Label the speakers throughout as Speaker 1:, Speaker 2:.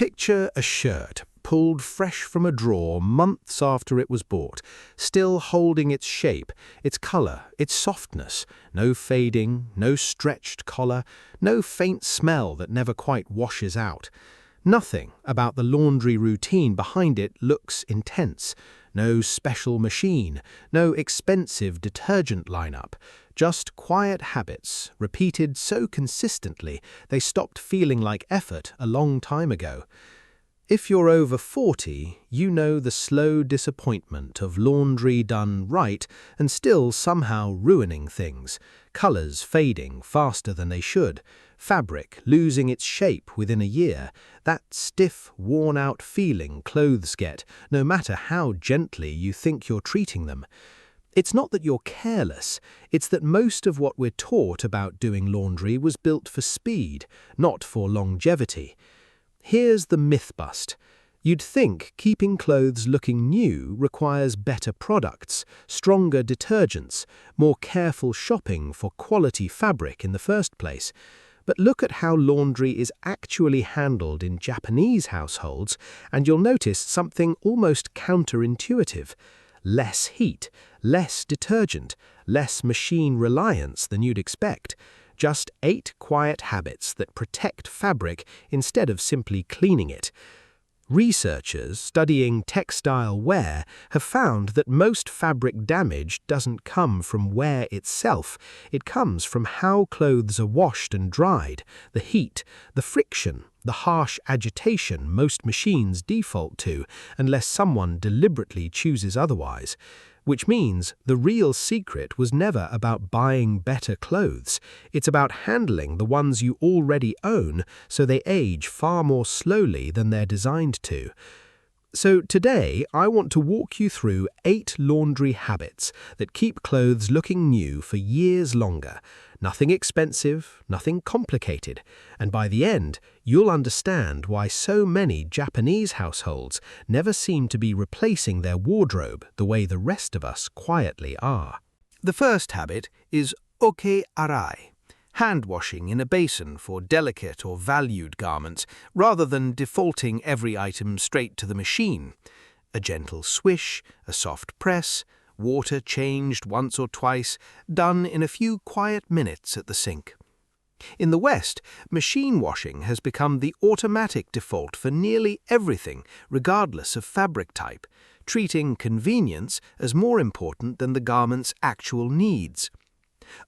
Speaker 1: Picture a shirt pulled fresh from a drawer months after it was bought, still holding its shape, its color, its softness, no fading, no stretched collar, no faint smell that never quite washes out. Nothing about the laundry routine behind it looks intense. No special machine, no expensive detergent lineup, just quiet habits, repeated so consistently they stopped feeling like effort a long time ago. If you're over 40, you know the slow disappointment of laundry done right and still somehow ruining things, colors fading faster than they should, fabric losing its shape within a year, that stiff, worn-out feeling clothes get, no matter how gently you think you're treating them. It's not that you're careless, it's that most of what we're taught about doing laundry was built for speed, not for longevity. Here's the myth bust. You'd think keeping clothes looking new requires better products, stronger detergents, more careful shopping for quality fabric in the first place. But look at how laundry is actually handled in Japanese households, and you'll notice something almost counterintuitive. Less heat, less detergent, less machine reliance than you'd expect. Just 8 quiet habits that protect fabric instead of simply cleaning it. Researchers studying textile wear have found that most fabric damage doesn't come from wear itself. It comes from how clothes are washed and dried, the heat, the friction, the harsh agitation most machines default to unless someone deliberately chooses otherwise. Which means the real secret was never about buying better clothes. It's about handling the ones you already own so they age far more slowly than they're designed to. So today, I want to walk you through 8 laundry habits that keep clothes looking new for years longer. Nothing expensive, nothing complicated, and by the end, you'll understand why so many Japanese households never seem to be replacing their wardrobe the way the rest of us quietly are. The first habit is arai, hand washing in a basin for delicate or valued garments, rather than defaulting every item straight to the machine. A gentle swish, a soft press, water changed once or twice, done in a few quiet minutes at the sink. In the West, machine washing has become the automatic default for nearly everything, regardless of fabric type, treating convenience as more important than the garment's actual needs.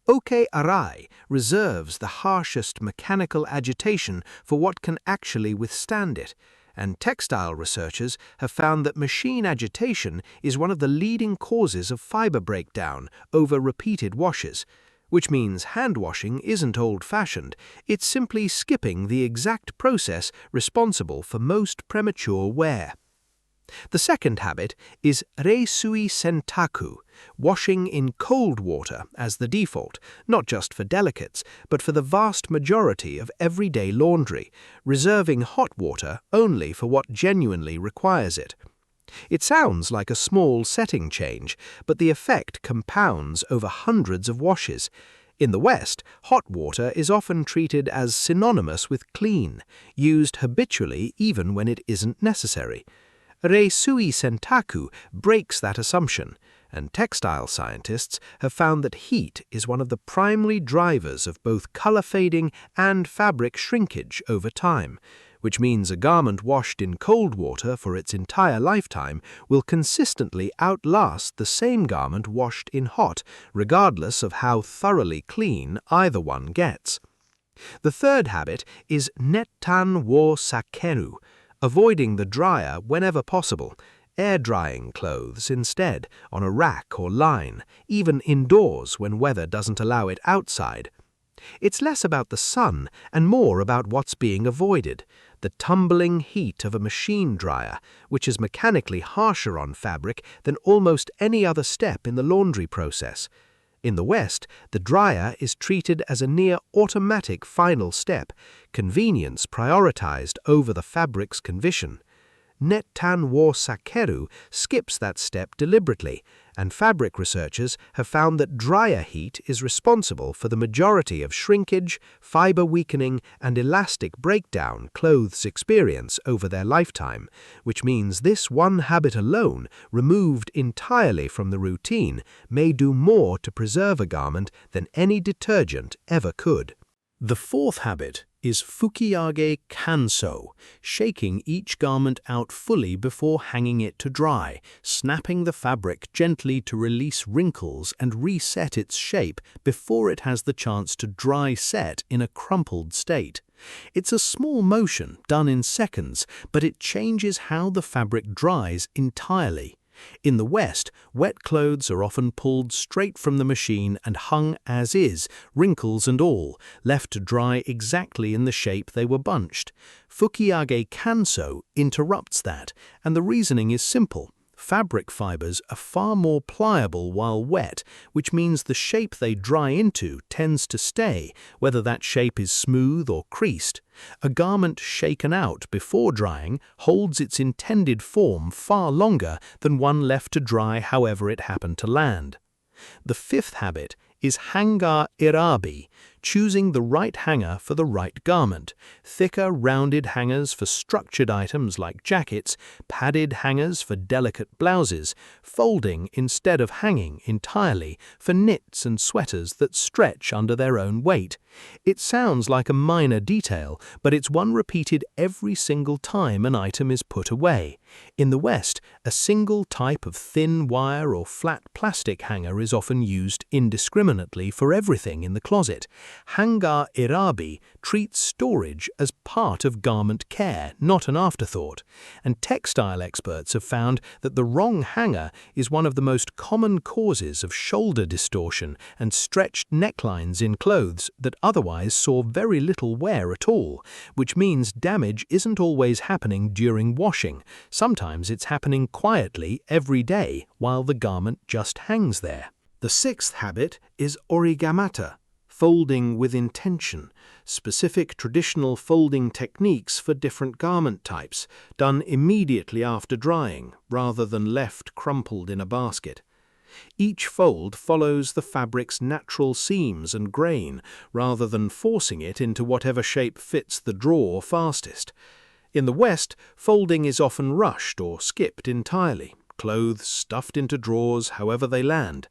Speaker 1: Arai reserves the harshest mechanical agitation for what can actually withstand it, and textile researchers have found that machine agitation is one of the leading causes of fiber breakdown over repeated washes, which means hand washing isn't old-fashioned, it's simply skipping the exact process responsible for most premature wear. The second habit is Reisui sentaku, washing in cold water as the default, not just for delicates, but for the vast majority of everyday laundry, reserving hot water only for what genuinely requires it. It sounds like a small setting change, but the effect compounds over hundreds of washes. In the West, hot water is often treated as synonymous with clean, used habitually even when it isn't necessary. Reisui sentaku breaks that assumption, and textile scientists have found that heat is one of the primary drivers of both color fading and fabric shrinkage over time, which means a garment washed in cold water for its entire lifetime will consistently outlast the same garment washed in hot, regardless of how thoroughly clean either one gets. The third habit is Nettan wo sakeru, avoiding the dryer whenever possible, air-drying clothes instead on a rack or line, even indoors when weather doesn't allow it outside. It's less about the sun and more about what's being avoided, the tumbling heat of a machine dryer, which is mechanically harsher on fabric than almost any other step in the laundry process. In the West, the dryer is treated as a near-automatic final step, convenience prioritized over the fabric's condition. Nettan wo sakeru skips that step deliberately, And fabric researchers have found that drier heat is responsible for the majority of shrinkage, fiber weakening, and elastic breakdown clothes experience over their lifetime, which means this one habit alone, removed entirely from the routine, may do more to preserve a garment than any detergent ever could. The fourth habit is Fukiage kansou, shaking each garment out fully before hanging it to dry, snapping the fabric gently to release wrinkles and reset its shape before it has the chance to dry set in a crumpled state. It's a small motion done in seconds, but it changes how the fabric dries entirely. In the West, wet clothes are often pulled straight from the machine and hung as is, wrinkles and all, left to dry exactly in the shape they were bunched. Fukiage kansou interrupts that, and the reasoning is simple. Fabric fibers are far more pliable while wet, which means the shape they dry into tends to stay, whether that shape is smooth or creased. A garment shaken out before drying holds its intended form far longer than one left to dry however it happened to land. The fifth habit is Hangaa erabi, choosing the right hanger for the right garment. Thicker, rounded hangers for structured items like jackets, padded hangers for delicate blouses, folding instead of hanging entirely for knits and sweaters that stretch under their own weight. It sounds like a minor detail, but it's one repeated every single time an item is put away. In the West, a single type of thin wire or flat plastic hanger is often used indiscriminately for everything in the closet. Hangaa erabi treats storage as part of garment care, not an afterthought. And textile experts have found that the wrong hanger is one of the most common causes of shoulder distortion and stretched necklines in clothes that otherwise saw very little wear at all, which means damage isn't always happening during washing. Sometimes it's happening quietly every day while the garment just hangs there. The sixth habit is Orimekata, folding with intention, specific traditional folding techniques for different garment types, done immediately after drying, rather than left crumpled in a basket. Each fold follows the fabric's natural seams and grain, rather than forcing it into whatever shape fits the drawer fastest. In the West, folding is often rushed or skipped entirely, clothes stuffed into drawers however they land.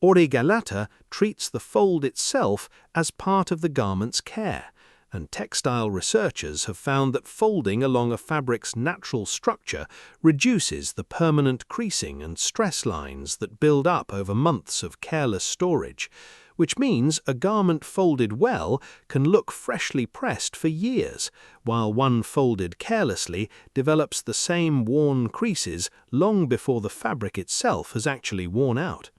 Speaker 1: Orimekata treats the fold itself as part of the garment's care, and textile researchers have found that folding along a fabric's natural structure reduces the permanent creasing and stress lines that build up over months of careless storage, which means a garment folded well can look freshly pressed for years, while one folded carelessly develops the same worn creases long before the fabric itself has actually worn out.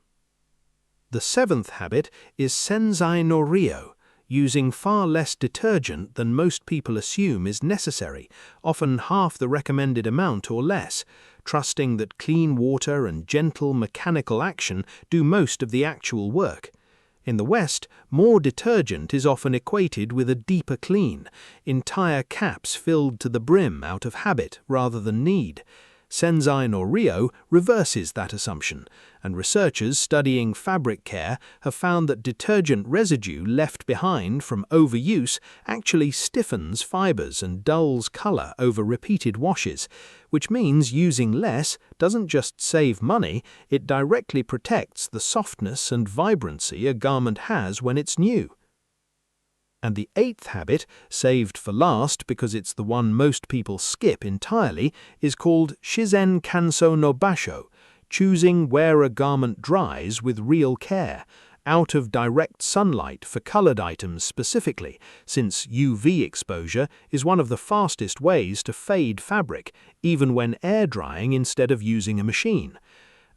Speaker 1: The seventh habit is Senzai no ryou, using far less detergent than most people assume is necessary, often half the recommended amount or less, trusting that clean water and gentle mechanical action do most of the actual work. In the West, more detergent is often equated with a deeper clean, entire caps filled to the brim out of habit rather than need. Senzai no ryou reverses that assumption, and researchers studying fabric care have found that detergent residue left behind from overuse actually stiffens fibers and dulls color over repeated washes, which means using less doesn't just save money, it directly protects the softness and vibrancy a garment has when it's new. And the eighth habit, saved for last because it's the one most people skip entirely, is called shizen kansou no basho, choosing where a garment dries with real care, out of direct sunlight for colored items specifically, since UV exposure is one of the fastest ways to fade fabric, even when air drying instead of using a machine.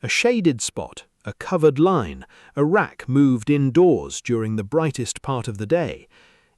Speaker 1: A shaded spot, a covered line, a rack moved indoors during the brightest part of the day.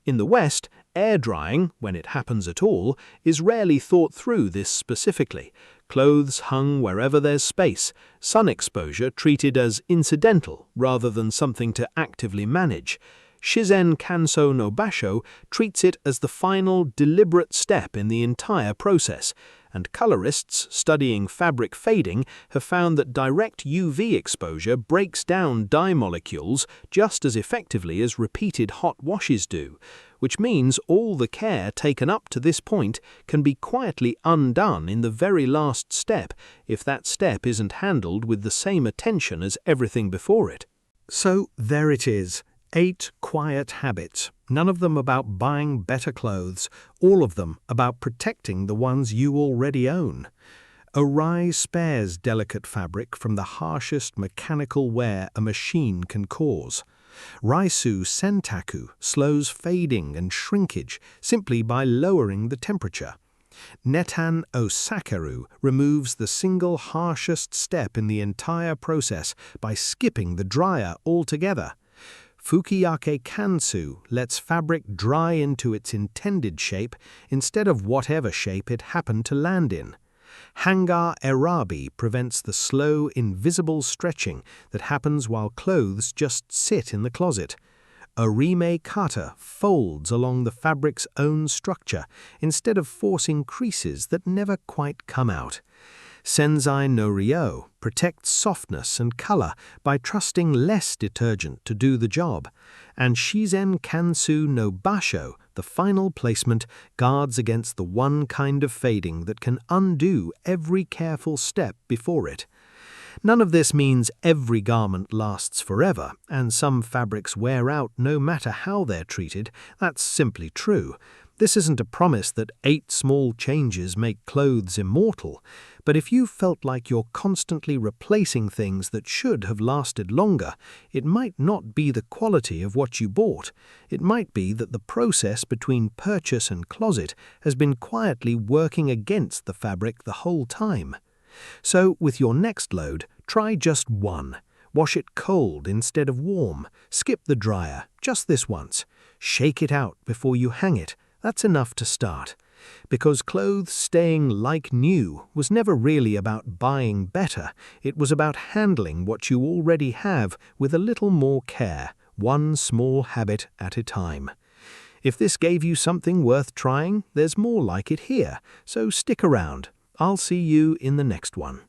Speaker 1: In the West, air drying, when it happens at all, is rarely thought through this specifically. Clothes hung wherever there's space, sun exposure treated as incidental rather than something to actively manage. Shizen kansou no basho treats it as the final, deliberate step in the entire process, and colorists studying fabric fading have found that direct UV exposure breaks down dye molecules just as effectively as repeated hot washes do, which means all the care taken up to this point can be quietly undone in the very last step if that step isn't handled with the same attention as everything before it. So there it is. 8 quiet habits, none of them about buying better clothes, all of them about protecting the ones you already own. Arai spares delicate fabric from the harshest mechanical wear a machine can cause. Reisui sentaku slows fading and shrinkage simply by lowering the temperature. Nettan sakeru removes the single harshest step in the entire process by skipping the dryer altogether. Fukiage kansou lets fabric dry into its intended shape instead of whatever shape it happened to land in. Hangaa erabi prevents the slow, invisible stretching that happens while clothes just sit in the closet. Orimekata folds along the fabric's own structure instead of forcing creases that never quite come out. Senzai no ryou protects softness and color by trusting less detergent to do the job, and shizen kansou no basho, the final placement, guards against the one kind of fading that can undo every careful step before it. None of this means every garment lasts forever, and some fabrics wear out no matter how they're treated. That's simply true. This isn't a promise that 8 small changes make clothes immortal, but if you felt like you're constantly replacing things that should have lasted longer, it might not be the quality of what you bought. It might be that the process between purchase and closet has been quietly working against the fabric the whole time. So, with your next load, try just one. Wash it cold instead of warm. Skip the dryer, just this once. Shake it out before you hang it. That's enough to start. Because clothes staying like new was never really about buying better. It was about handling what you already have with a little more care, one small habit at a time. If this gave you something worth trying, there's more like it here, so stick around. I'll see you in the next one.